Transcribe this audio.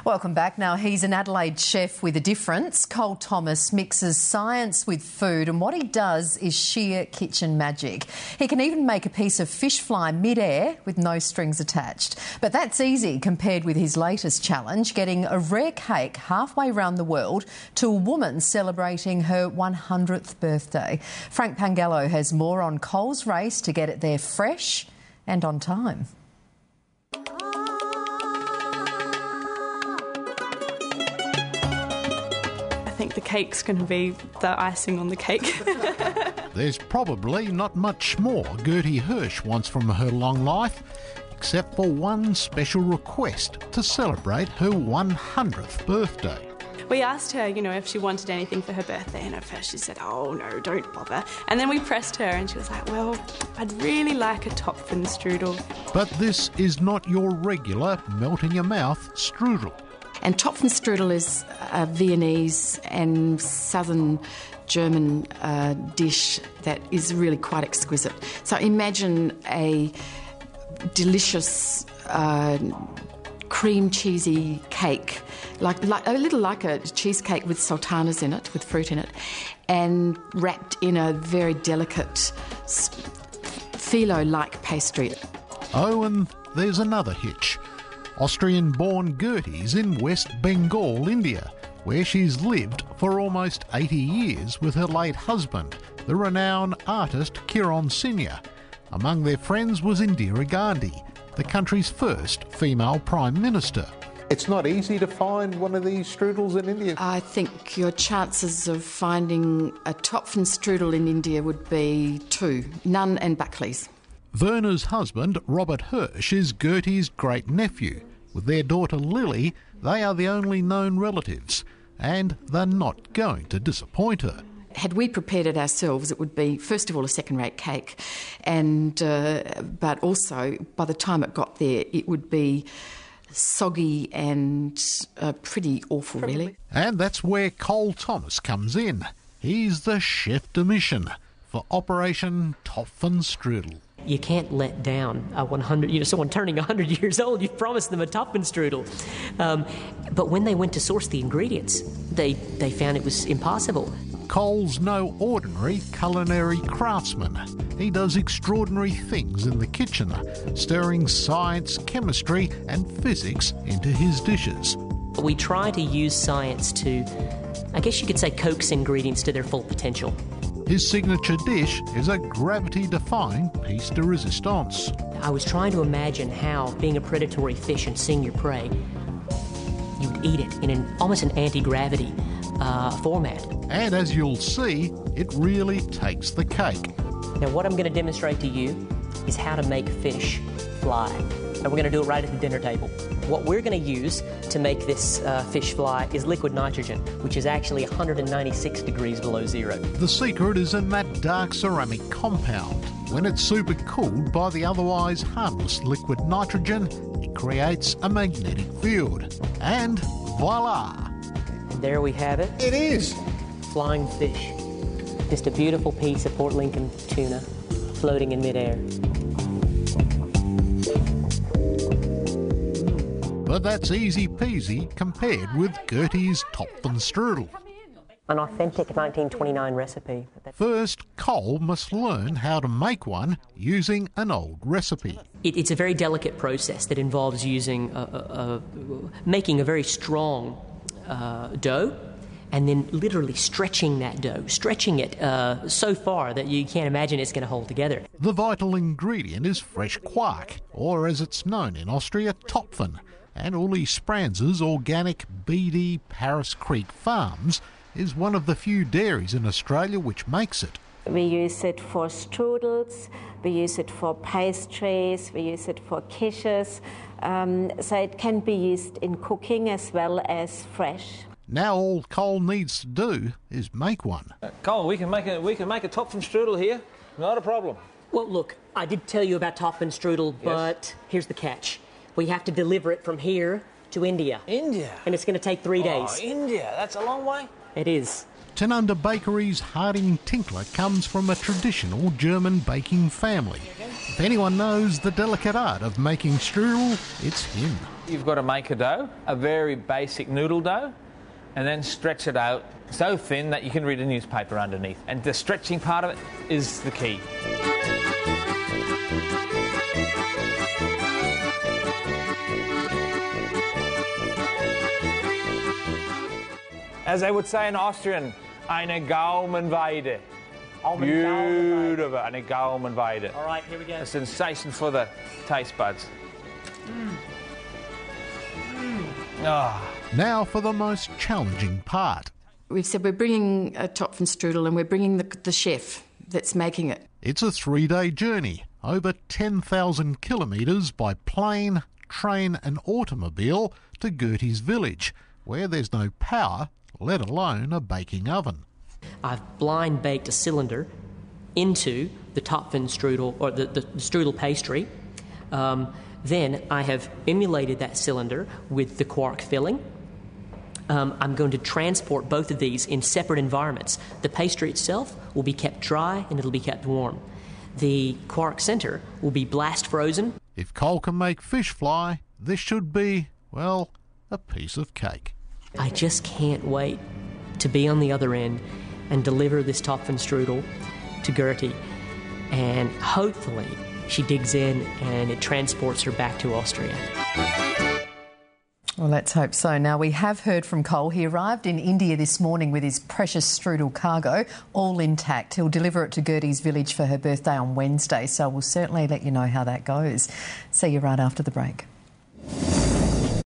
Welcome back. Now, he's an Adelaide chef with a difference. Cole Thomas mixes science with food, and what he does is sheer kitchen magic. He can even make a piece of fish fly mid-air with no strings attached. But that's easy compared with his latest challenge, getting a rare cake halfway around the world to a woman celebrating her 100th birthday. Frank Pangallo has more on Cole's race to get it there fresh and on time. I think the cake's going to be the icing on the cake. There's probably not much more Gertie Hirsch wants from her long life, except for one special request to celebrate her 100th birthday. We asked her, if she wanted anything for her birthday, and at first she said, "Oh no, don't bother." And then we pressed her and she was like, "Well, I'd really like a Topfen strudel." But this is not your regular melt-in-your-mouth strudel. And Topfen strudel is a Viennese and southern German dish that is really quite exquisite. So imagine a delicious cream cheesy cake, like a little like a cheesecake with sultanas in it, with fruit in it, and wrapped in a very delicate phyllo-like pastry. Oh, and there's another hitch. Austrian-born Gertie's in West Bengal, India, where she's lived for almost 80 years with her late husband, the renowned artist Kiran Singh. Among their friends was Indira Gandhi, the country's first female Prime Minister. It's not easy to find one of these strudels in India. I think your chances of finding a Topfen strudel in India would be 2, Nunn and Buckley's. Werner's husband, Robert Hirsch, is Gertie's great-nephew. With their daughter Lily, they are the only known relatives, and they're not going to disappoint her. Had we prepared it ourselves, it would be, first of all, a second-rate cake, and but also, by the time it got there, it would be soggy and pretty awful, really. And that's where Cole Thomas comes in. He's the chef de mission for Operation Topfen Strudel. You can't let down a 100, someone turning 100 years old. You've promised them a Topfen strudel. But when they went to source the ingredients, they found it was impossible. Cole's no ordinary culinary craftsman. He does extraordinary things in the kitchen, stirring science, chemistry and physics into his dishes. We try to use science to, I guess you could say, coax ingredients to their full potential. His signature dish is a gravity-defying piece de resistance. I was trying to imagine how, being a predatory fish and seeing your prey, you would eat it in almost an anti-gravity format. And as you'll see, it really takes the cake. Now what I'm going to demonstrate to you is how to make fish fly. And we're going to do it right at the dinner table. What we're going to use to make this fish fly is liquid nitrogen, which is actually 196 degrees below zero. The secret is in that dark ceramic compound. When it's supercooled by the otherwise harmless liquid nitrogen, it creates a magnetic field. And voila! And there we have it. It is! Flying fish. Just a beautiful piece of Port Lincoln tuna floating in midair. But that's easy peasy compared with Gertie's Topfen strudel. An authentic 1929 recipe. First, Cole must learn how to make one using an old recipe. It's a very delicate process that involves using making a very strong dough and then literally stretching that dough, stretching it so far that you can't imagine it's going to hold together. The vital ingredient is fresh quark, or as it's known in Austria, Topfen. And Uli Spranz's organic BD Paris Creek Farms is one of the few dairies in Australia which makes it. We use it for strudels, we use it for pastries, we use it for quiches, so it can be used in cooking as well as fresh. Now all Cole needs to do is make one. Cole, we can make a Topfen strudel here, not a problem. Well, look, I did tell you about Topfen strudel, but here's the catch. We have to deliver it from here to India. India? And it's going to take 3 days. Oh, India, that's a long way. It is. Tenunda Bakery's Harding Tinkler comes from a traditional German baking family. If anyone knows the delicate art of making strudel, it's him. You've got to make a dough, a very basic noodle dough, and then stretch it out so thin that you can read a newspaper underneath. And the stretching part of it is the key. As they would say in Austrian, eine Gaumenweide. Beautiful, eine Gaumenweide. All right, here we go. A sensation for the taste buds. Now for the most challenging part. We've said we're bringing a Topfenstrudel and we're bringing the chef that's making it. It's a 3-day journey, over 10,000 kilometres by plane, train and automobile to Gertie's village, where there's no power, let alone a baking oven. I've blind baked a cylinder into the Topfenstrudel, or the strudel pastry. Then I have emulated that cylinder with the quark filling. I'm going to transport both of these in separate environments. The pastry itself will be kept dry and it'll be kept warm. The quark centre will be blast frozen. If Cole can make fish fly, this should be, well, a piece of cake. I just can't wait to be on the other end and deliver this Topfenstrudel to Gertie. And hopefully she digs in and it transports her back to Austria. Well, let's hope so. Now, we have heard from Cole. He arrived in India this morning with his precious strudel cargo, all intact. He'll deliver it to Gertie's village for her birthday on Wednesday, so we'll certainly let you know how that goes. See you right after the break.